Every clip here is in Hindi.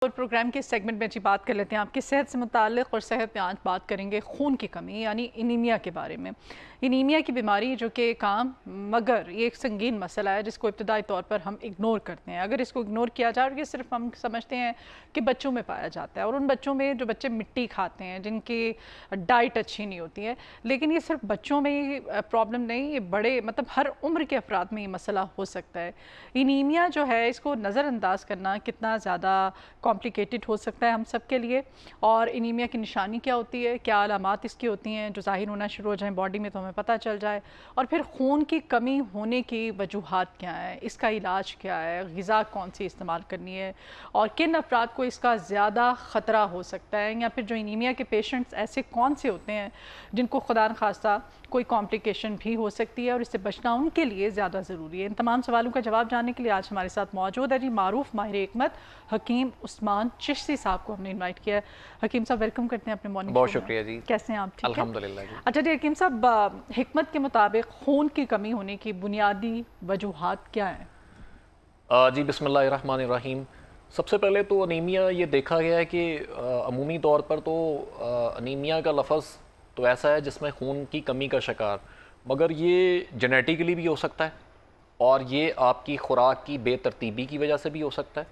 और प्रोग्राम के सेगमेंट में जी बात कर लेते हैं आपकी सेहत से मुताल्लिक़। और सेहत में आज बात करेंगे खून की कमी यानी एनीमिया के बारे में। एनीमिया की बीमारी जो कि एक आम मगर ये एक संगीन मसला है जिसको इब्तदाई तौर पर हम इग्नोर करते हैं। अगर इसको इग्नोर किया जाए और ये सिर्फ हम समझते हैं कि बच्चों में पाया जाता है, और उन बच्चों में जो बच्चे मिट्टी खाते हैं, जिनकी डाइट अच्छी नहीं होती है, लेकिन ये सिर्फ बच्चों में ही प्रॉब्लम नहीं, ये बड़े मतलब हर उम्र के अफराद में ये मसला हो सकता है। एनीमिया जो है इसको नज़रअंदाज करना कितना ज़्यादा कॉम्प्लिकेटेड हो सकता है हम सब के लिए। और एनीमिया की निशानी क्या होती है, क्या अलामात इसकी होती हैं जो ज़ाहिर होना शुरू हो जाएं बॉडी में तो हमें पता चल जाए, और फिर खून की कमी होने की वजूहात क्या हैं, इसका इलाज क्या है, ग़िज़ा कौन सी इस्तेमाल करनी है, और किन अफराद को इसका ज़्यादा ख़तरा हो सकता है, या फिर जो एनीमिया के पेशेंट्स ऐसे कौन से होते हैं जिनको खुदा न खास्ता कोई कॉम्प्लिकेशन भी हो सकती है और इससे बचना उनके लिए ज़्यादा ज़रूरी है। इन तमाम सवालों का जवाब जानने के लिए आज हमारे साथ मौजूद है जी मारूफ माहिर हिकमत हकीम उस्मान चिश्ती साहब को हमने इनवाइट किया है। हकीम साहब वेलकम करते हैं अपने मॉर्निंग। बहुत शुक्रिया जी। कैसे हैं आप? ठीक है अल्हम्दुलिल्लाह जी। अच्छा जी हकीम साहब, हिकमत के मुताबिक खून की कमी होने की बुनियादी वजूहात क्या है? जी बिस्मिल्लाहिर्रहमानिर्रहीम। सबसे पहले तो अनीमिया ये देखा गया है कि अमूमी तौर पर तो अनीमिया का लफ्ज़ तो ऐसा है जिसमें खून की कमी का शिकार, मगर ये जेनेटिकली भी हो सकता है और ये आपकी खुराक की बेतरतीबी की वजह से भी हो सकता है,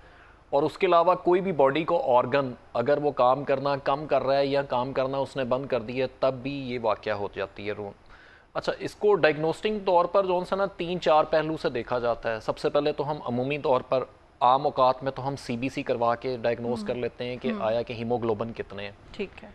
और उसके अलावा कोई भी बॉडी को ऑर्गन अगर वो काम करना कम कर रहा है या काम करना उसने बंद कर दिया तब भी ये वाक़या हो जाती है रून। अच्छा, इसको डायग्नोस्टिक तौर पर जो सा ना 3-4 पहलू से देखा जाता है। सबसे पहले तो हम अमूमी तौर पर आम औकात में तो हम CBC करवा के डायग्नोस कर लेते हैं कि आया कि हीमोग्लोबिन कितने हैं। ठीक है।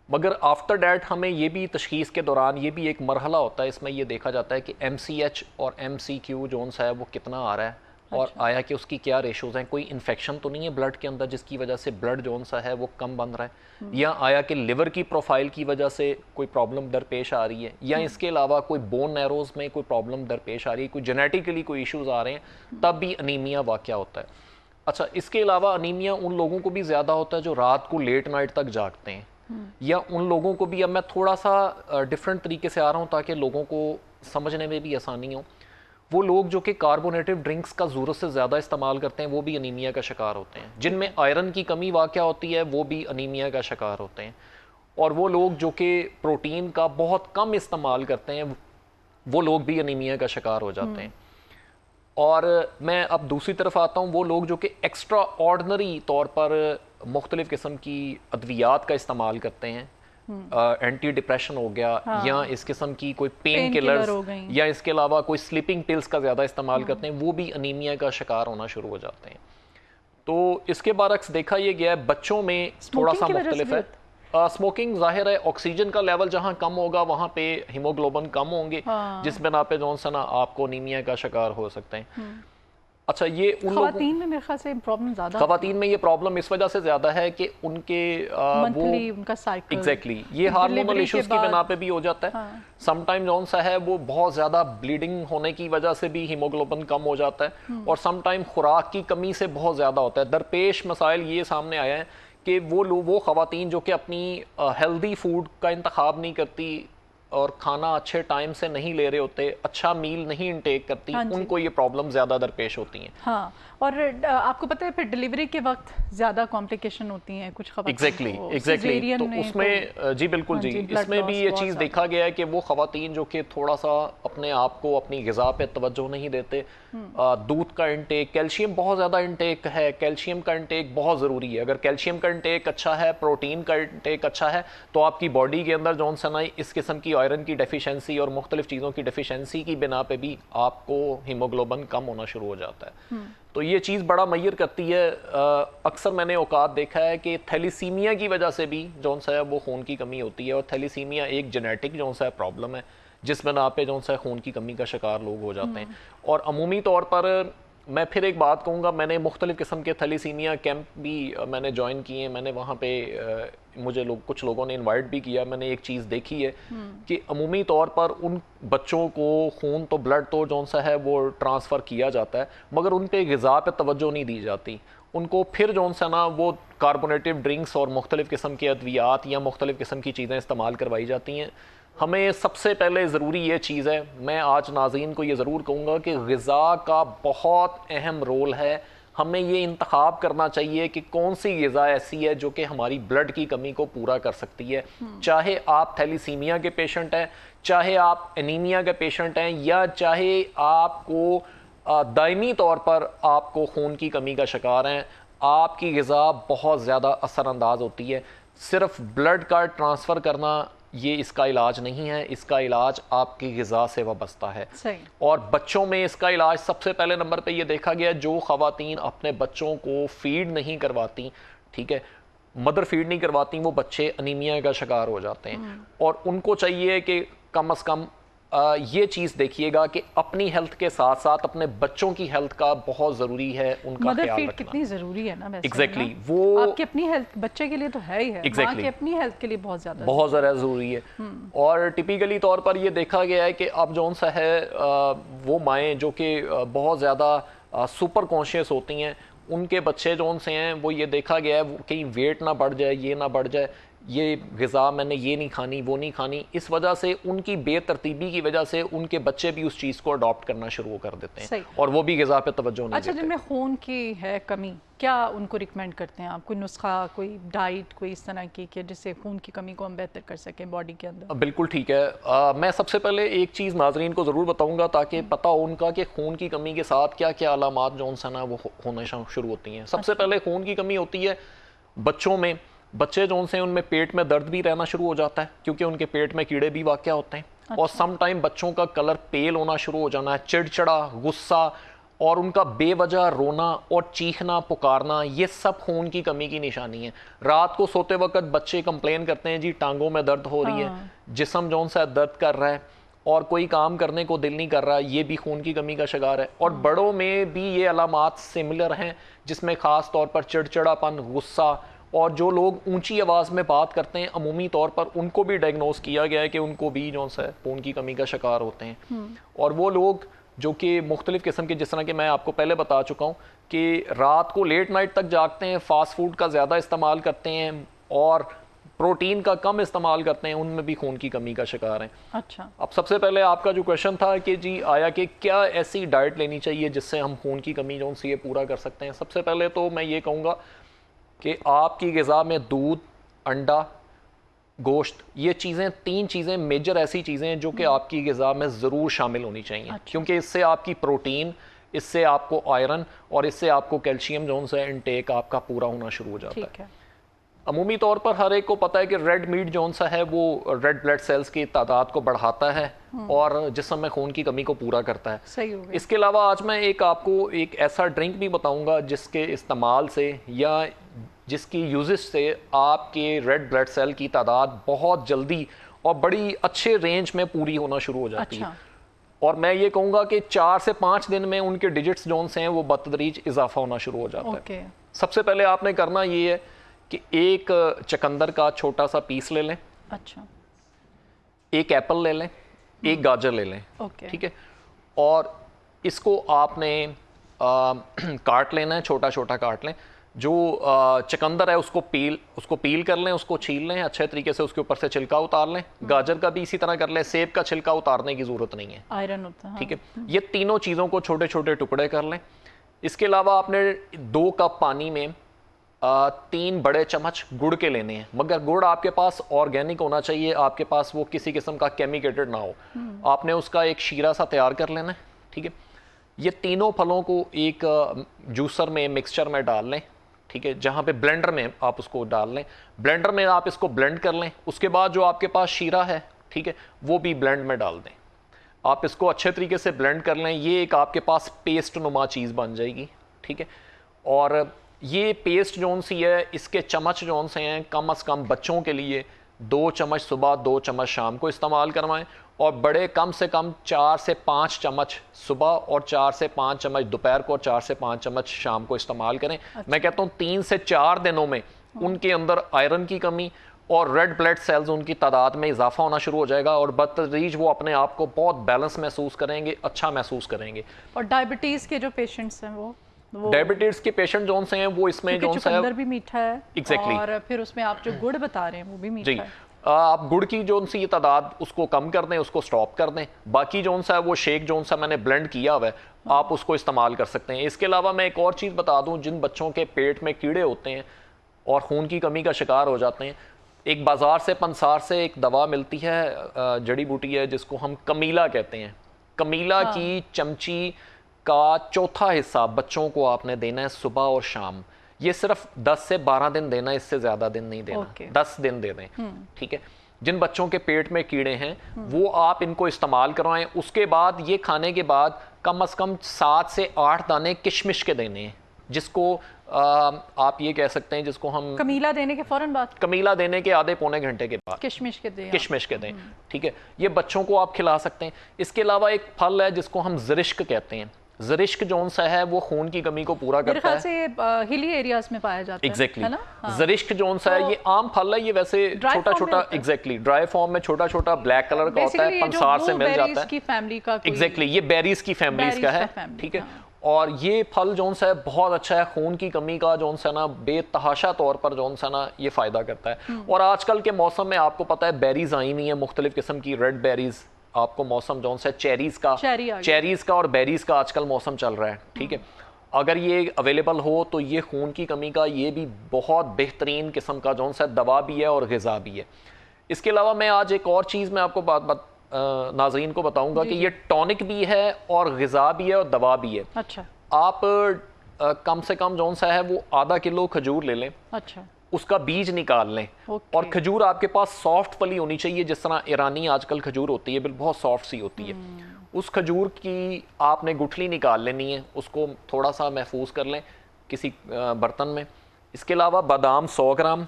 मगर आफ्टर डैट हमें ये भी तशख़ीस के दौरान ये भी एक मरहला होता है, इसमें ये देखा जाता है कि MCH और MCQ जोन सा है वो कितना आ रहा है, और अच्छा। आया कि उसकी क्या रेशोज़ हैं, कोई इन्फेक्शन तो नहीं है ब्लड के अंदर जिसकी वजह से ब्लड जोन सा है वो कम बन रहा है, या आया कि लिवर की प्रोफाइल की वजह से कोई प्रॉब्लम दरपेश आ रही है, या इसके अलावा कोई बोन नैरोज़ में कोई प्रॉब्लम दरपेश आ रही है, कोई जेनेटिकली कोई इश्यूज़ आ रहे हैं, तब भी अनीमिया वाक़या होता है। अच्छा, इसके अलावा अनीमिया उन लोगों को भी ज़्यादा होता है जो रात को लेट नाइट तक जागते हैं, या उन लोगों को भी, अब मैं थोड़ा सा डिफरेंट तरीके से आ रहा हूँ ताकि लोगों को समझने में भी आसानी हो, वो लोग जो कि कार्बोनेटिव ड्रिंक्स का ज़रूरत से ज़्यादा इस्तेमाल करते हैं वो भी अनीमिया का शिकार होते हैं। जिनमें आयरन की कमी वाक़या होती है वो भी अनीमिया का शिकार होते हैं, और वो लोग जो कि प्रोटीन का बहुत कम इस्तेमाल करते हैं वो लोग भी अनीमिया का शिकार हो जाते हैं। और मैं अब दूसरी तरफ आता हूँ, वो लोग जो कि एक्स्ट्रा ऑर्डनरी तौर पर मुख्तलिफ़ किस्म की अद्वियात का इस्तेमाल करते हैं, एंटी डिप्रेशन हो गया, हाँ। या इस किस्म की कोई पेन पेन किलर्स, किलर हो गई। या इसके अलावा कोई स्लीपिंग पिल्स का ज़्यादा इस्तेमाल करते हैं, वो भी अनीमिया का शिकार होना शुरू हो जाते हैं। तो इसके बरक्स देखा ये गया है बच्चों में थोड़ा सा मुख्तलिफ है। स्मोकिंग ज़ाहिर है ऑक्सीजन का लेवल जहाँ कम होगा वहाँ पे हीमोग्लोबिन कम होंगे, हाँ। जिस बिना पे जो ना आपको अनीमिया का शिकार हो सकते हैं। अच्छा, ये उन ख़वातीन में मेरे ख्याल से प्रॉब्लम ज़्यादा, ख़वातीन में ये प्रॉब्लम इस वजह से ज़्यादा है कि उनके मंथली उनका साइकिल एग्जैक्टली ये हार्मोनल इश्यूज की बिना पे भी हो जाता है। हाँ। समटाइम जौन सा है वो बहुत ज़्यादा ब्लीडिंग होने की वजह से भी हीमोग्लोबिन कम हो जाता है, और समटाइम खुराक की कमी से बहुत ज़्यादा होता है। दरपेश मसाइल ये सामने आया है कि वो ख़वातीन जो कि अपनी हेल्दी फूड का इंतखाब नहीं करती और खाना अच्छे टाइम से नहीं ले रहे होते, अच्छा मील नहीं इंटेक करती, हाँ उनको ये प्रॉब्लम ज़्यादा दरपेश होती हैं। हाँ, और आपको पता है फिर डिलीवरी के वक्त ज़्यादा कॉम्प्लिकेशन होती हैं कुछ ख़वातीन एग्जैक्टली cesarean तो में उसमें जी बिल्कुल हाँ जी, जी, blood इसमें भी loss ये बहुत चीज़ ज़्यादा। देखा गया है कि वो ख़वातीन जो कि थोड़ा सा अपने आप को अपनी ग़िज़ा पे तवज्जो नहीं देते, दूध का इंटेक, कैल्शियम बहुत ज़्यादा इंटेक है, कैल्शियम का इंटेक बहुत ज़रूरी है। अगर कैल्शियम का इंटेक अच्छा है, प्रोटीन का इंटेक अच्छा है, तो आपकी बॉडी के अंदर जौन सा ना इस किस्म की आयरन की डेफिशिएंसी और मुख्तलिफ चीज़ों की डेफिशिएंसी की बिना पे भी आपको हीमोग्लोबिन कम होना शुरू हो जाता है। तो ये चीज़ बड़ा मैयर करती है। अक्सर मैंने औकात देखा है कि थैलीसीमिया की वजह से भी जौन सा है वो खून की कमी होती है, और थैलीसीमिया एक जेनेटिक जौन सा है प्रॉब्लम है जिस बिना पे जौन सा खून की कमी का शिकार लोग हो जाते हैं। और अमूमी तौर पर मैं फिर एक बात कहूँगा, मैंने मुख्तलिफ़ किस्म के थैलीसीमिया कैंप भी मैंने ज्वाइन किए हैं, मैंने वहाँ पे मुझे कुछ लोगों ने इनवाइट भी किया। मैंने एक चीज़ देखी है कि अमूमी तौर पर उन बच्चों को खून तो ब्लड तो जौन सा है वो ट्रांसफ़र किया जाता है, मगर उन पे ग़िज़ा पे तवज्जो नहीं दी जाती। उनको फिर जौन सा ना वो कार्बोनेटिव ड्रिंक्स और मुख्तलिफ़ किस्म के अद्वियात या मुख्तलिफ़ किस्म की चीज़ें इस्तेमाल करवाई जाती हैं। हमें सबसे पहले ज़रूरी ये चीज़ है, मैं आज नाज़रीन को ये ज़रूर कहूँगा कि ग़िज़ा का बहुत अहम रोल है हमें ये इंतखाब करना चाहिए कि कौन सी ग़िज़ा ऐसी है जो कि हमारी ब्लड की कमी को पूरा कर सकती है। चाहे आप थैलीसीमिया के पेशेंट हैं, चाहे आप एनीमिया के पेशेंट हैं, या चाहे आपको दायमी तौर पर आपको खून की कमी का शिकार हैं, आपकी ग़िज़ा बहुत ज़्यादा असरअंदाज होती है। सिर्फ ब्लड का ट्रांसफ़र करना ये इसका इलाज नहीं है, इसका इलाज आपकी ग़िज़ा से वाबस्ता है। सही। और बच्चों में इसका इलाज सबसे पहले नंबर पे ये देखा गया, जो ख़वातीन अपने बच्चों को फीड नहीं करवाती, ठीक है, मदर फीड नहीं करवाती, वो बच्चे अनीमिया का शिकार हो जाते हैं। और उनको चाहिए कि कम से कम ये चीज़ देखिएगा कि अपनी हेल्थ के साथ साथ अपने बच्चों की हेल्थ का बहुत ज़रूरी है उनका मदर ख्याल फीड रखना। कितनी ज़रूरी है ना वैसे। एग्जैक्टली ना? वो आपकी अपनी हेल्थ बच्चे के लिए तो है ही है, माँ की अपनी हेल्थ के लिए बहुत ज़्यादा ज़रूरी है। और टिपिकली तौर पर ये देखा गया है कि अब जौन सा है वो माएँ जो कि बहुत ज़्यादा सुपर कॉन्शियस होती हैं, उनके बच्चे जौन से हैं वो ये देखा गया है कहीं वेट ना बढ़ जाए, ये ना बढ़ जाए, ये ग़िज़ा मैंने ये नहीं खानी, वो नहीं खानी। इस वजह से उनकी बेतरतीबी की वजह से उनके बच्चे भी उस चीज़ को अडॉप्ट करना शुरू कर देते हैं और वो भी ग़िज़ा पे तवज्जो नहीं अच्छा, देते। जिनमें खून की है कमी, क्या उनको रिकमेंड करते हैं आप? कोई नुस्खा, कोई डाइट, कोई इस तरह की कि जिससे खून की कमी को हम बेहतर कर सकें बॉडी के अंदर? बिल्कुल ठीक है। मैं सबसे पहले एक चीज़ नाजरीन को ज़रूर बताऊंगा ताकि पता हो उनका कि खून की कमी के साथ क्या क्या अलामात जौन सा ना वो होने शुरू होती हैं। सबसे पहले खून की कमी होती है बच्चों में। बच्चे जौन से उनमें पेट में दर्द भी रहना शुरू हो जाता है क्योंकि उनके पेट में कीड़े भी वाक़या होते हैं। और सम टाइम बच्चों का कलर पेल होना शुरू हो जाना है, चिड़चिड़ा, गुस्सा, और उनका बेवजह रोना और चीखना, पुकारना, ये सब खून की कमी की निशानी है। रात को सोते वक्त बच्चे कंप्लेन करते हैं जी टांगों में दर्द हो रही है, जिस्म जौन सा दर्द कर रहा है और कोई काम करने को दिल नहीं कर रहा, ये भी खून की कमी का शिकार है। और बड़ों में भी ये अलामात सिमिलर हैं, जिसमें ख़ास तौर पर चिड़चिड़ापन, गुस्सा, और जो लोग ऊंची आवाज़ में बात करते हैं अमूमी तौर पर उनको भी डायग्नोस किया गया है कि उनको भी जो है खून की कमी का शिकार होते हैं। और वो लोग जो कि मुख्तलिफ़ किस्म के, जिस तरह कि मैं आपको पहले बता चुका हूँ कि रात को लेट नाइट तक जागते हैं, फास्ट फूड का ज़्यादा इस्तेमाल करते हैं और प्रोटीन का कम इस्तेमाल करते हैं, उनमें भी खून की कमी का शिकार हैं। अच्छा, अब सबसे पहले आपका जो क्वेश्चन था कि जी आया कि क्या ऐसी डाइट लेनी चाहिए जिससे हम खून की कमी जो सी ये पूरा कर सकते हैं। सबसे पहले तो मैं ये कहूँगा कि आपकी ग़िज़ा में दूध, अंडा, गोश्त, ये चीज़ें, तीन चीज़ें मेजर ऐसी चीज़ें हैं जो कि आपकी ग़िज़ा में ज़रूर शामिल होनी चाहिए। अच्छा। क्योंकि इससे आपकी प्रोटीन, इससे आपको आयरन और इससे आपको कैल्शियम जोन से इंटेक आपका पूरा होना शुरू हो जाता है। अमूमी तौर पर हर एक को पता है कि रेड मीट जौन सा है वो रेड ब्लड सेल्स की तादाद को बढ़ाता है और जिस्म में खून की कमी को पूरा करता है। सही हो गया। इसके अलावा आज मैं आपको एक ऐसा ड्रिंक भी बताऊंगा जिसके इस्तेमाल से या जिसकी यूजेस से आपके रेड ब्लड सेल की तादाद बहुत जल्दी और बड़ी अच्छे रेंज में पूरी होना शुरू हो जाती है। और मैं ये कहूँगा कि 4 से 5 दिन में उनके डिजिट्स जोन से हैं वो बतदरीज इजाफा होना शुरू हो जाता है। सबसे पहले आपने करना ये है कि एक चकंदर का छोटा सा पीस ले लें। अच्छा। एक एप्पल ले लें, एक गाजर ले लें। ठीक है। और इसको आपने काट लेना है, छोटा छोटा काट लें। जो चकंदर है उसको पील कर लें, उसको छील लें अच्छे तरीके से, उसके ऊपर से छिलका उतार लें। गाजर का भी इसी तरह कर लें, सेब का छिलका उतारने की ज़रूरत नहीं है, आयरन होता है। ठीक है। ये तीनों चीज़ों को छोटे छोटे टुकड़े कर लें। इसके अलावा आपने 2 कप पानी में 3 बड़े चम्मच गुड़ के लेने हैं, मगर गुड़ आपके पास ऑर्गेनिक होना चाहिए, आपके पास वो किसी किस्म का केमिकेटेड ना हो। आपने उसका एक शीरा सा तैयार कर लेना है, ठीक है। ये तीनों फलों को एक जूसर में, मिक्सचर में डाल लें, ठीक है। जहाँ पे ब्लेंडर में आप उसको डाल लें, ब्लेंडर में आप इसको ब्लेंड कर लें। उसके बाद जो आपके पास शीरा है, ठीक है, वो भी ब्लेंड में डाल दें। आप इसको अच्छे तरीके से ब्लेंड कर लें। ये एक आपके पास पेस्ट नुमा चीज़ बन जाएगी, ठीक है। और ये पेस्ट जौन सी है, इसके चम्मच जौन से हैं कम से कम बच्चों के लिए 2 चम्मच सुबह, 2 चम्मच शाम को इस्तेमाल करवाएं, और बड़े कम से कम 4 से 5 चम्मच सुबह और 4 से 5 चम्मच दोपहर को और 4 से 5 चम्मच शाम को इस्तेमाल करें। अच्छा। मैं कहता हूँ 3 से 4 दिनों में उनके अंदर आयरन की कमी और रेड ब्लड सेल्स उनकी तादाद में इजाफा होना शुरू हो जाएगा और बतदरीज वो अपने आप को बहुत बैलेंस महसूस करेंगे, अच्छा महसूस करेंगे। और डायबिटीज़ के जो पेशेंट्स हैं वो डायबिटीज के पेशेंट जौन से हैं वो इसमें जौन सा चुकंदर भी मीठा है। Exactly. और फिर उसमें आप जो गुड़ बता रहे हैं वो भी मीठा है। आप गुड़ की जो सी तादाद उसको कम कर दें, उसको स्टॉप कर दें। बाकी जो सा है वो शेक जो सा मैंने ब्लेंड किया हुआ है, आप उसको इस्तेमाल कर सकते हैं। इसके अलावा मैं एक और चीज़ बता दूं, जिन बच्चों के पेट में कीड़े होते हैं और खून की कमी का शिकार हो जाते हैं, एक बाज़ार से पंसार से एक दवा मिलती है, जड़ी बूटी है, जिसको हम कमीला कहते हैं। कमीला की चमची का चौथा हिस्सा बच्चों को आपने देना है सुबह और शाम। ये सिर्फ 10 से 12 दिन देना है, इससे ज़्यादा दिन नहीं देना। 10 दिन दे दें, ठीक है। जिन बच्चों के पेट में कीड़े हैं वो आप इनको इस्तेमाल करवाएं। उसके बाद ये खाने के बाद कम से कम 7 से 8 दाने किशमिश के देने हैं, जिसको आप ये कह सकते हैं, जिसको हम कमीला देने के फौरन बाद, कमीला देने के आधे पौने घंटे के बाद किशमिश के दें, किशमिश के दें, ठीक है। ये बच्चों को आप खिला सकते हैं। इसके अलावा एक फल है जिसको हम ज़रिश्क कहते हैं। ज़रिश्क जौन सा है वो खून की कमी को पूरा करता है। से हिली एरियाज में पाया जाता exactly. है ना? हाँ। ज़रिश्क जौन सा है ये आम फल है, ये वैसे छोटा छोटा एग्जैक्टली ड्राई फॉर्म में छोटा छोटा ब्लैक कलर का होता है, पंसार से मिल जाता है। फैमिली का एग्जैक्टली ये बेरीज की फैमिलीज का है, ठीक है। और ये फल जौन सा है बहुत अच्छा है, खून की कमी का जौन सा ना बेतहाशा तौर पर जौन सा ना ये फायदा करता है। और आजकल के मौसम में आपको पता है बेरीज आई हुई है, मुख्तलिफ किस्म की रेड बेरीज। आपको मौसम जौन सा चेरीज का और बेरीज का आजकल मौसम चल रहा है, ठीक है। अगर ये अवेलेबल हो तो ये खून की कमी का ये भी बहुत बेहतरीन किस्म का जौन सा दवा भी है और ग़िज़ा भी है। इसके अलावा मैं आज एक और चीज़ मैं आपको नाज़रीन को बताऊंगा कि ये टॉनिक भी है और ग़िज़ा भी है और दवा भी है। अच्छा। आप कम से कम जौन सा है वो आधा किलो खजूर ले लें। अच्छा। उसका बीज निकाल लें। और खजूर आपके पास सॉफ्ट फली होनी चाहिए, जिस तरह ईरानी आजकल खजूर होती है, बिल्कुल बहुत सॉफ्ट सी होती है। उस खजूर की आपने गुठली निकाल लेनी है, उसको थोड़ा सा महफूज कर लें किसी बर्तन में। इसके अलावा बादाम 100 ग्राम,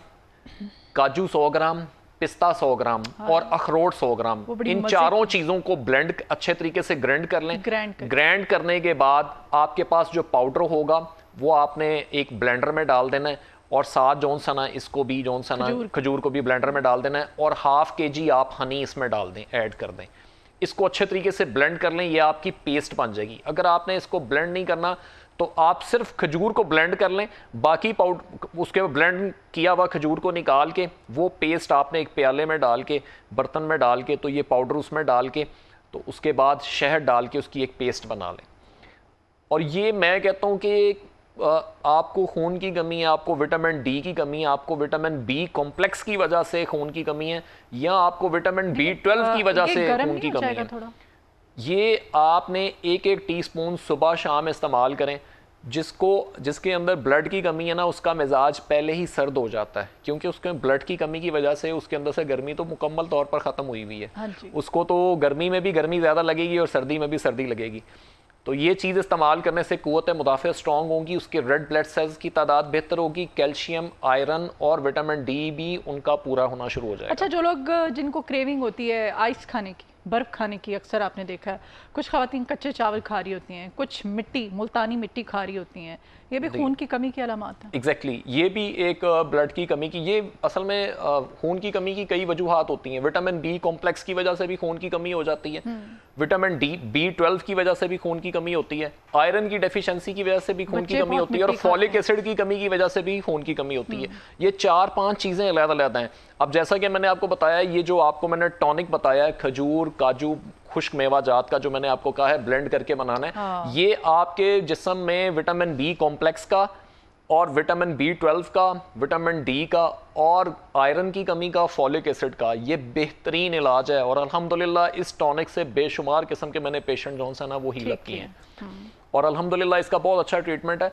काजू 100 ग्राम, पिस्ता 100 ग्राम और अखरोट 100 ग्राम, इन चारों चीज़ों को ब्लेंड अच्छे तरीके से ग्राइंड कर लें। ग्राइंड करने के बाद आपके पास जो पाउडर होगा वो आपने एक ब्लेंडर में डाल देना है, और साथ जौन सा ना इसको भी जौन सा ना खजूर को भी ब्लेंडर में डाल देना है, और ½ kg आप हनी इसमें डाल दें, ऐड कर दें। इसको अच्छे तरीके से ब्लेंड कर लें, ये आपकी पेस्ट बन जाएगी। अगर आपने इसको ब्लेंड नहीं करना तो आप सिर्फ खजूर को ब्लेंड कर लें, बाकी पाउडर उसके ब्लेंड किया हुआ खजूर को निकाल के वो पेस्ट आपने एक प्याले में डाल के, बर्तन में डाल के, तो ये पाउडर उसमें डाल के, तो उसके बाद शहद डाल के उसकी एक पेस्ट बना लें। और ये मैं कहता हूँ कि आपको खून की कमी है, आपको विटामिन डी की कमी है, आपको विटामिन बी कॉम्प्लेक्स की वजह से खून की कमी है, या आपको विटामिन B12 की वजह से खून की कमी है, ये आपने 1-1 टीस्पून सुबह शाम इस्तेमाल करें। जिसके अंदर ब्लड की कमी है ना, उसका मिजाज पहले ही सर्द हो जाता है, क्योंकि उसके ब्लड की कमी की वजह से उसके अंदर से गर्मी तो मुकम्मल तौर पर ख़त्म हुई हुई है। उसको तो गर्मी में भी गर्मी ज़्यादा लगेगी और सर्दी में भी सर्दी लगेगी। तो ये चीज़ इस्तेमाल करने से क़ुव्वत मुदाफ़िअत स्ट्रॉन्ग होगी, उसके रेड ब्लड सेल्स की तादाद बेहतर होगी, कैल्शियम, आयरन और विटामिन डी भी उनका पूरा होना शुरू हो जाएगा। अच्छा, जो लोग जिनको क्रेविंग होती है आइस खाने की, बर्फ़ खाने की, अक्सर आपने देखा है कुछ ख़वातीन कच्चे चावल खा रही होती हैं, कुछ मुल्तानी मिट्टी खा रही होती हैं, ये भी खून की कमी की अलामत है। एग्जैक्टली, ये भी एक ब्लड की कमी की, ये असल में खून की कमी की कई वजूहात होती हैं। विटामिन बी कॉम्प्लेक्स की वजह से भी खून की कमी हो जाती है, विटामिन B12 की वजह से भी खून की कमी होती है, आयरन की डेफिशिएंसी की वजह से भी खून की कमी होती है, और फॉलिक एसिड की कमी की वजह से भी खून की कमी होती है। ये 4-5 चीज़ें अलग-अलग हैं। अब जैसा कि मैंने आपको बताया, ये जो आपको मैंने टॉनिक बताया है, खजूर, काजू, खुश्क मेवा जात का, जो मैंने आपको कहा है ब्लेंड करके बनाना है, ये आपके जिस्म में विटामिन बी कॉम्प्लेक्स का और विटामिन B12 का, विटामिन डी का और आयरन की कमी का, फॉलिक एसिड का, ये बेहतरीन इलाज है। और अल्हम्दुलिल्लाह इस टॉनिक से बेशुमार किस्म के मैंने पेशेंट जो है ना वो हील किए हैं, और अल्हम्दुलिल्लाह इसका बहुत अच्छा ट्रीटमेंट है।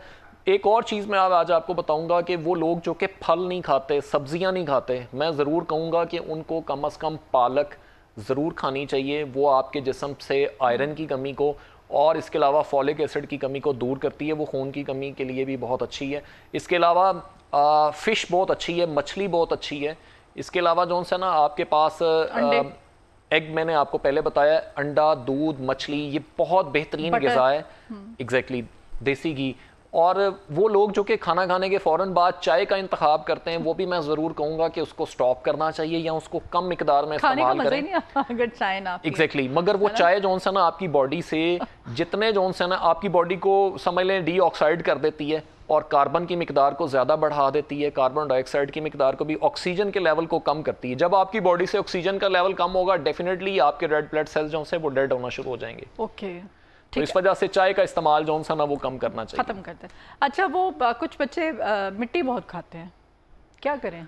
एक और चीज़ मैं आज आपको बताऊंगा कि वो लोग जो कि फल नहीं खाते, सब्जियां नहीं खाते, मैं ज़रूर कहूँगा कि उनको कम अज़ कम पालक ज़रूर खानी चाहिए। वो आपके जिस्म से आयरन की कमी को और इसके अलावा फॉलिक एसिड की कमी को दूर करती है, वो खून की कमी के लिए भी बहुत अच्छी है। इसके अलावा फ़िश बहुत अच्छी है, मछली बहुत अच्छी है। इसके अलावा जो सा ना आपके पास एग मैंने आपको पहले बताया, अंडा, दूध, मछली, ये बहुत बेहतरीन ग़िज़ा है। एग्जैक्टली, देसी घी। और वो लोग जो कि खाना खाने के फ़ौरन बाद चाय का इंतखाब करते हैं, वो भी मैं ज़रूर कहूँगा कि उसको स्टॉप करना चाहिए या उसको कम मिकदार में इस्तेमाल करें। अगर चाय ना एग्जैक्टली, मगर वो चाय जो सा ना आपकी बॉडी से जितने जो सा ना आपकी बॉडी को समझ लें डीऑक्साइड कर देती है, और कार्बन की मिकदार को ज़्यादा बढ़ा देती है, कार्बन डाइऑक्साइड की मिकदार को भी, ऑक्सीजन के लेवल को कम करती है। जब आपकी बॉडी से ऑक्सीजन का लेवल कम होगा, डेफिनेटली आपके रेड ब्लड सेल्स जो से वो डेड होना शुरू हो जाएंगे। ओके, तो इस वजह से चाय का इस्तेमाल जो सा ना वो कम करना चाहिए, खत्म करते हैं। अच्छा, वो कुछ बच्चे मिट्टी बहुत खाते हैं, क्या करें?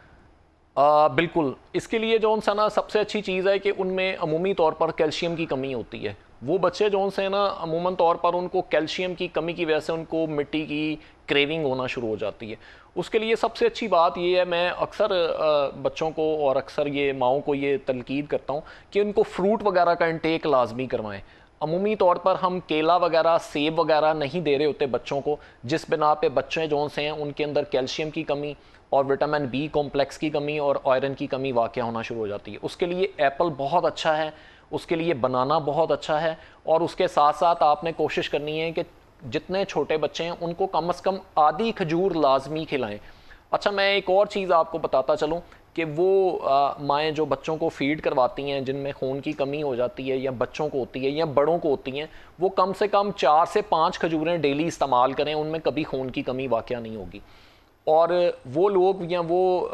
बिल्कुल, इसके लिए जो सा ना सबसे अच्छी चीज़ है कि उनमें अमूमी तौर पर कैल्शियम की कमी होती है। वो बच्चे जो से ना अमूमन तौर पर उनको कैल्शियम की कमी की वजह से उनको मिट्टी की क्रेविंग होना शुरू हो जाती है। उसके लिए सबसे अच्छी बात ये है, मैं अक्सर बच्चों को और अक्सर ये माओं को ये तलकीद करता हूँ कि उनको फ्रूट वगैरह का इंटेक लाजमी करवाएं। अमूमी तौर पर हम केला वगैरह, सेब वगैरह नहीं दे रहे होते बच्चों को, जिस बिना पे बच्चे जो से हैं उनके अंदर कैल्शियम की कमी और विटामिन बी कॉम्प्लेक्स की कमी और आयरन की कमी वाक़या होना शुरू हो जाती है। उसके लिए एप्पल बहुत अच्छा है, उसके लिए बनाना बहुत अच्छा है, और उसके साथ साथ आपने कोशिश करनी है कि जितने छोटे बच्चे हैं उनको कम से कम आधी खजूर लाजमी खिलाएं। अच्छा, मैं एक और चीज़ आपको बताता चलूँ कि वो माएँ जो बच्चों को फीड करवाती हैं जिनमें खून की कमी हो जाती है, या बच्चों को होती है या बड़ों को होती हैं, वो कम से कम 4 से 5 खजूरें डेली इस्तेमाल करें, उनमें कभी खून की कमी वाक़या नहीं होगी। और वो लोग या वो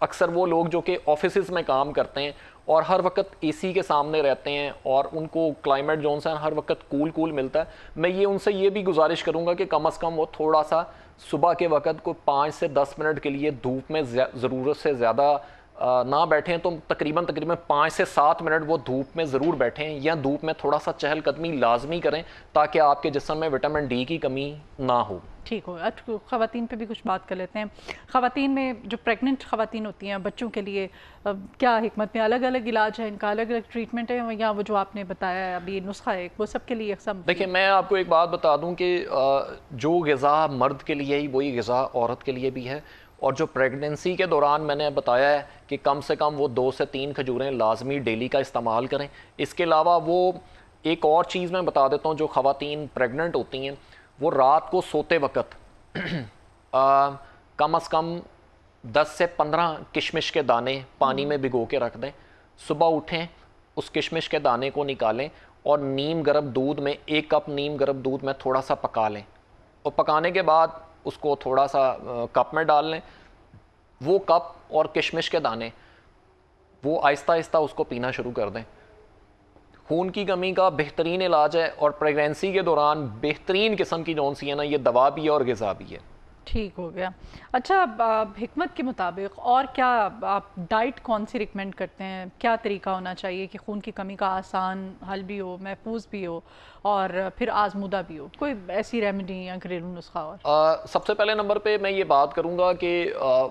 अक्सर वो लोग जो कि ऑफिस में काम करते हैं और हर वक्त एसी के सामने रहते हैं और उनको क्लाइमेट जोन से हर वक्त कूल मिलता है, मैं ये उनसे ये भी गुजारिश करूँगा कि कम से कम वो थोड़ा सा सुबह के वक्त को 5 से 10 मिनट के लिए धूप में ज़रूरत से ज़्यादा ना बैठें, तो तकरीबन 5 से 7 मिनट वो धूप में ज़रूर बैठें या धूप में थोड़ा सा चहलकदमी लाजमी करें, ताकि आपके जिस्म में विटामिन डी की कमी ना हो। ठीक हो। अब ख़वातीन पे भी कुछ बात कर लेते हैं। ख़वातीन में जो प्रेग्नेंट ख़वातीन होती हैं, बच्चों के लिए क्या हिकमत में अलग अलग इलाज है, इनका अलग अलग ट्रीटमेंट है, या वो जो आपने बताया है अभी नुस्खा है वो सब के लिए सब? देखिए, मैं आपको एक बात बता दूं कि जो ग़िज़ा मर्द के लिए ही वही ग़िज़ा औरत के लिए भी है। और जो प्रेगनेंसी के दौरान मैंने बताया है कि कम से कम वो 2 से 3 खजूरें लाजमी डेली का इस्तेमाल करें। इसके अलावा वो एक और चीज़ मैं बता देता हूँ, जो ख़वातीन प्रेग्नेंट होती हैं वो रात को सोते वक्त कम से कम 10 से 15 किशमिश के दाने पानी में भिगो के रख दें। सुबह उठें, उस किशमिश के दाने को निकालें और नीम गर्म दूध में 1 कप नीम गर्म दूध में थोड़ा सा पका लें, और पकाने के बाद उसको थोड़ा सा कप में डाल लें। वो कप और किशमिश के दाने वो आहिस्ता आहिस्ता उसको पीना शुरू कर दें। खून की कमी का बेहतरीन इलाज है, और प्रेगनेंसी के दौरान बेहतरीन किस्म की जौन सी है ना, ये दवा भी है और ग़िज़ा भी है। ठीक हो गया। अच्छा, हिकमत के मुताबिक और क्या आप डाइट कौन सी रिकमेंड करते हैं? क्या तरीका होना चाहिए कि खून की कमी का आसान हल भी हो, महफूज भी हो और फिर आजमूदा भी हो? कोई ऐसी रेमेडी या घरेलू नुस्खा? और सबसे पहले नंबर पे मैं ये बात करूँगा कि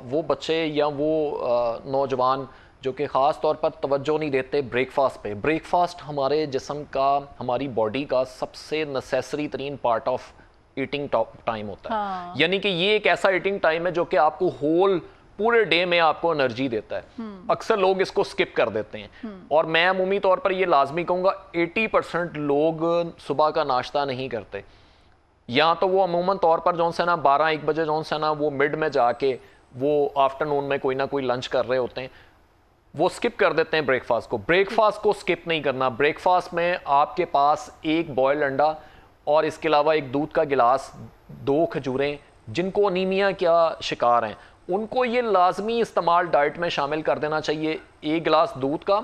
वो बच्चे या वो नौजवान जो कि ख़ास तौर पर तवज्जो नहीं देते ब्रेकफास्ट पे। ब्रेकफास्ट हमारे जिस्म का, हमारी बॉडी का सबसे नेसेसरी तरीन पार्ट ऑफ ईटिंग टाइम होता है। हाँ। यानी कि ये एक ऐसा ईटिंग टाइम है जो कि आपको होल पूरे डे में आपको एनर्जी देता है। अक्सर लोग इसको स्किप कर देते हैं, और मैं अमूमी तौर पर ये लाजमी कहूँगा 80% लोग सुबह का नाश्ता नहीं करते। या तो वो अमूमन तौर पर जौन से ना 12-1 बजे जौन से ना वो मिड में जाके वो आफ्टरनून में कोई ना कोई लंच कर रहे होते हैं, वो स्किप कर देते हैं ब्रेकफास्ट को। ब्रेकफास्ट को स्किप नहीं करना। ब्रेकफास्ट में आपके पास 1 बॉयल्ड अंडा और इसके अलावा 1 दूध का गिलास, 2 खजूरें, जिनको अनीमिया का शिकार हैं उनको ये लाजमी इस्तेमाल डाइट में शामिल कर देना चाहिए। 1 गिलास दूध का,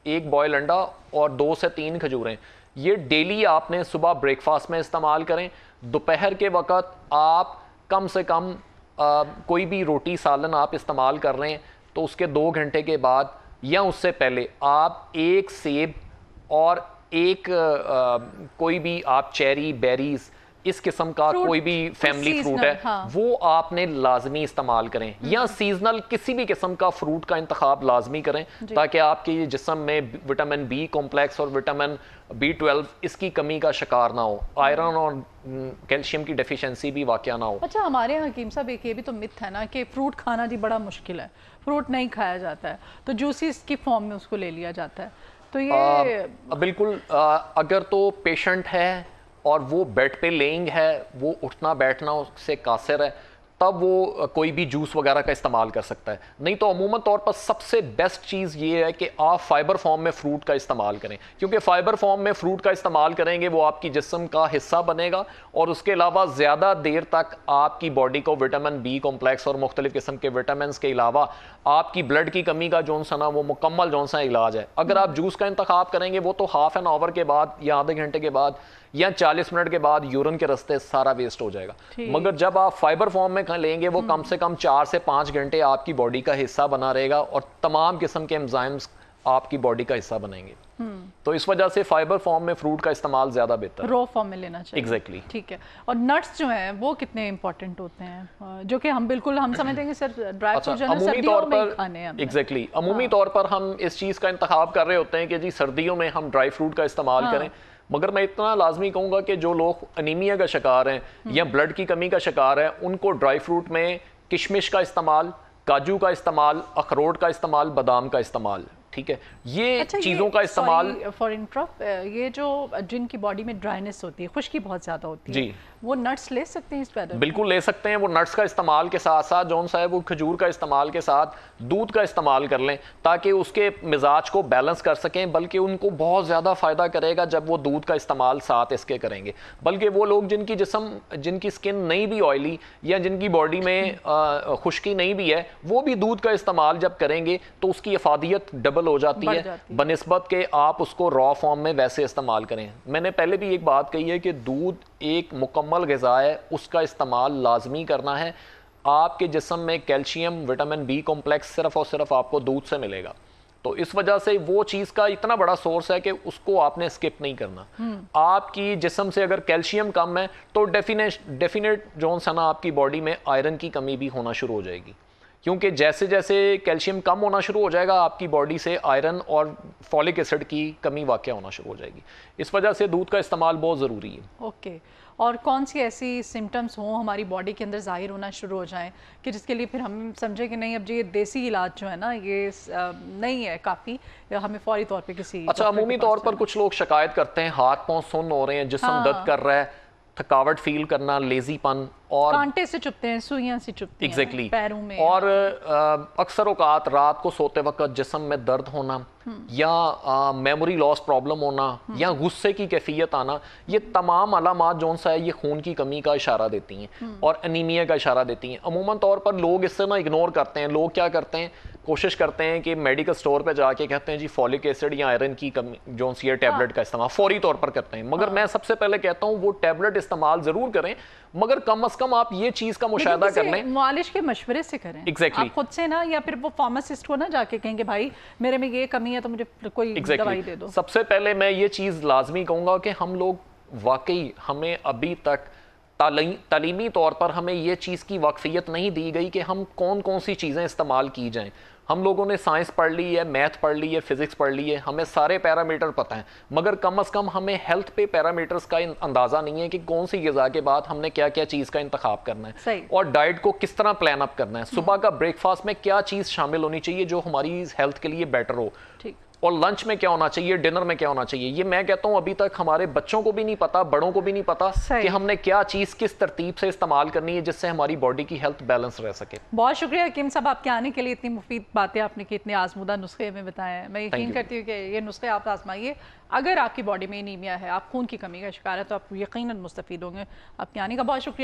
1 बॉयल अंडा और 2 से 3 खजूरें, ये डेली आपने सुबह ब्रेकफास्ट में इस्तेमाल करें। दोपहर के वक़्त आप कम से कम कोई भी रोटी सालन आप इस्तेमाल कर रहे हैं तो उसके 2 घंटे के बाद या उससे पहले आप 1 सेब और 1 कोई भी आप चेरी, बेरीज, इस किस्म का कोई भी फैमिली फ्रूट है, हाँ। वो आपने लाजमी इस्तेमाल करें, या सीजनल किसी भी किस्म का फ्रूट का इंतखाब लाजमी करें, ताकि आपके जिस्म में विटामिन बी कॉम्प्लेक्स और विटामिन B12 इसकी कमी का शिकार ना हो, आयरन और कैल्शियम की डेफिशिएंसी भी वाक़या ना हो। अच्छा, हमारे यहाँ हकीम साहब एक ये भी तो मिथ है ना कि फ्रूट खाना जी बड़ा मुश्किल है, फ्रूट नहीं खाया जाता है, तो जूसीस की फॉर्म में उसको ले लिया जाता है, तो ये बिल्कुल अगर तो पेशेंट है और वो बेड पे लेइंग है, वो उठना बैठना उससे कासिर है, तब वो कोई भी जूस वगैरह का इस्तेमाल कर सकता है। नहीं तो अमूमन तौर पर सबसे बेस्ट चीज़ ये है कि आप फाइबर फॉर्म में फ्रूट का इस्तेमाल करें, क्योंकि फाइबर फॉर्म में फ्रूट का इस्तेमाल करेंगे वो आपकी जिस्म का हिस्सा बनेगा और उसके अलावा ज़्यादा देर तक आपकी बॉडी को विटामिन बी कॉम्प्लेक्स और मुख्तलिफ किस्म के विटामिन के अलावा आपकी ब्लड की कमी का जौन सा ना वो मुकम्मल जौन सा इलाज है। अगर आप जूस का इंतखाब करेंगे वो तो हाफ एन आवर के बाद या आधे घंटे के बाद या 40 मिनट के बाद यूरिन के रास्ते सारा वेस्ट हो जाएगा। मगर जब आप फाइबर फॉर्म में लेंगे वो कम से कम 4 से 5 घंटे आपकी बॉडी का हिस्सा बना रहेगा और तमाम किस्म के एंजाइम्स आपकी बॉडी का हिस्सा बनेंगे। तो इस वजह से फाइबर फॉर्म में फ्रूट का इस्तेमाल ज्यादा बेहतर है, रॉ फॉर्म में लेना चाहिए। एग्जैक्टली ठीक है। और नट्स जो हैं वो कितने इंपॉर्टेंट होते हैं, जो कि हम बिल्कुल हम समझते हैं कि सर ड्राई फ्रूट जो है अमूमी सर्दियों तौर में ही पर खाने हैं। एग्जैक्टली अमूमी तौर पर हम इस चीज़ का इंतखाब कर रहे होते हैं कि जी सर्दियों में हम ड्राई फ्रूट का इस्तेमाल करें, मगर मैं इतना लाजमी कहूँगा कि जो लोग अनीमिया का शिकार हैं या ब्लड की कमी का शिकार है उनको ड्राई फ्रूट में किशमिश का इस्तेमाल, काजू का इस्तेमाल, अखरोट का इस्तेमाल, बादाम का इस्तेमाल, ठीक है, ये चीज़ों का इस्तेमाल। फॉर इंटरप्ट, ये जो जिनकी बॉडी में ड्राइनेस होती है, खुश्की बहुत ज़्यादा होती है, जी, वो नट्स ले सकते हैं इस पैदा? बिल्कुल ले सकते हैं। वो नट्स का इस्तेमाल के साथ साथ जौन सा है वो खजूर का इस्तेमाल के साथ दूध का इस्तेमाल कर लें ताकि उसके मिजाज को बैलेंस कर सकें, बल्कि उनको बहुत ज़्यादा फ़ायदा करेगा जब वो दूध का इस्तेमाल साथ इसके करेंगे। बल्कि वो लोग जिनकी स्किन नहीं भी ऑयली या जिनकी बॉडी में खुश्की नहीं भी है, वो भी दूध का इस्तेमाल जब करेंगे तो उसकी अफादियत डबल हो जाती है बनिस्बत के आप उसको रॉ फॉर्म में वैसे इस्तेमाल करें। मैंने पहले भी एक बात कही है कि दूध एक मुकम्मल ग़िज़ा है, उसका इस्तेमाल लाजमी करना है। आपके जिस्म में कैल्शियम, विटामिन बी कॉम्प्लेक्स सिर्फ और सिर्फ आपको दूध से मिलेगा, तो इस वजह से वो चीज़ का इतना बड़ा सोर्स है कि उसको आपने स्किप नहीं करना। आपकी जिस्म से अगर कैल्शियम कम है तो डेफिनेट जोन सा ना आपकी बॉडी में आयरन की कमी भी होना शुरू हो जाएगी, क्योंकि जैसे जैसे कैल्शियम कम होना शुरू हो जाएगा आपकी बॉडी से आयरन और फॉलिक एसिड की कमी वाक़या होना शुरू हो जाएगी। इस वजह से दूध का इस्तेमाल बहुत ज़रूरी है। ओके। और कौन सी ऐसी सिम्टम्स हों हमारी बॉडी के अंदर ज़ाहिर होना शुरू हो जाएं कि जिसके लिए फिर हम समझें कि नहीं अब ये देसी इलाज जो है ना ये नहीं है काफ़ी, हमें फौरी तौर पे किसी अमूमी तौर पर कुछ लोग शिकायत करते हैं हाथ पाँव सुन्न हो रहे हैं, जिस्म दर्द कर रहा है, थकावट फील करना, लेजीपन और कांटे से चुभते हैं, सुइयां से चुभती हैं पैरों में, और अक्सर औकात रात को सोते वक्त जिस्म में दर्द होना या मेमोरी लॉस प्रॉब्लम होना या गुस्से की कैफियत आना, ये तमाम अलामात जौन सा है ये खून की कमी का इशारा देती हैं और अनीमिया का इशारा देती हैं। अमूमन तौर पर लोग इससे ना इग्नोर करते हैं। लोग क्या करते हैं, कोशिश करते हैं कि मेडिकल स्टोर पे जाके कहते हैं जी फॉलिक एसिड या आयरन की कमी जौन सी है टैबलेट का इस्तेमाल फौरी तौर पर करते हैं, मगर मैं सबसे पहले कहता हूँ वो टैबलेट इस्तेमाल जरूर करें, मगर कम अज कम आप ये चीज का मुशाहिदा कर लें, मुआलिज के मशवरे से करें। एग्जैक्टली आप खुद से ना, या फिर वो फार्मासिस्ट को ना जाके कहेंगे भाई मेरे में ये कमी है तो मुझे कोई दवाई दे दो। सबसे पहले मैं ये चीज लाजमी कहूंगा कि हम लोग वाकई, हमें अभी तक तालीमी तौर पर हमें ये चीज़ की वाकफियत नहीं दी गई कि हम कौन कौन सी चीज़ें इस्तेमाल की जाएं। हम लोगों ने साइंस पढ़ ली है, मैथ पढ़ ली है, फिजिक्स पढ़ ली है, हमें सारे पैरामीटर पता हैं, मगर कम अज़ कम हमें हेल्थ पे पैरामीटर्स का अंदाज़ा नहीं है कि कौन सी ग़िज़ा के बाद हमने क्या क्या चीज़ का इंतखाब करना है और डाइट को किस तरह प्लान अप करना है। सुबह का ब्रेकफास्ट में क्या चीज़ शामिल होनी चाहिए जो हमारी हेल्थ के लिए बेटर हो, और लंच में क्या होना चाहिए, डिनर में क्या होना चाहिए। ये मैं कहता हूँ अभी तक हमारे बच्चों को भी नहीं पता, बड़ों को भी नहीं पता कि हमने क्या चीज़ किस तरतीब से इस्तेमाल करनी है जिससे हमारी बॉडी की हेल्थ बैलेंस रह सके। बहुत शुक्रिया हकीम साहब आपके आने के लिए, इतनी मुफीद बातें आपने की, इतने आजमूदा नुस्खे हमें बताए। मैं यकीन करती हूँ कि ये नुस्खे आप आजमाइए। अगर आपकी बॉडी में एनीमिया है, आप खून की कमी का शिकार है, तो आप यकीनन मुस्तफीद होंगे। आपके आने का बहुत शुक्रिया।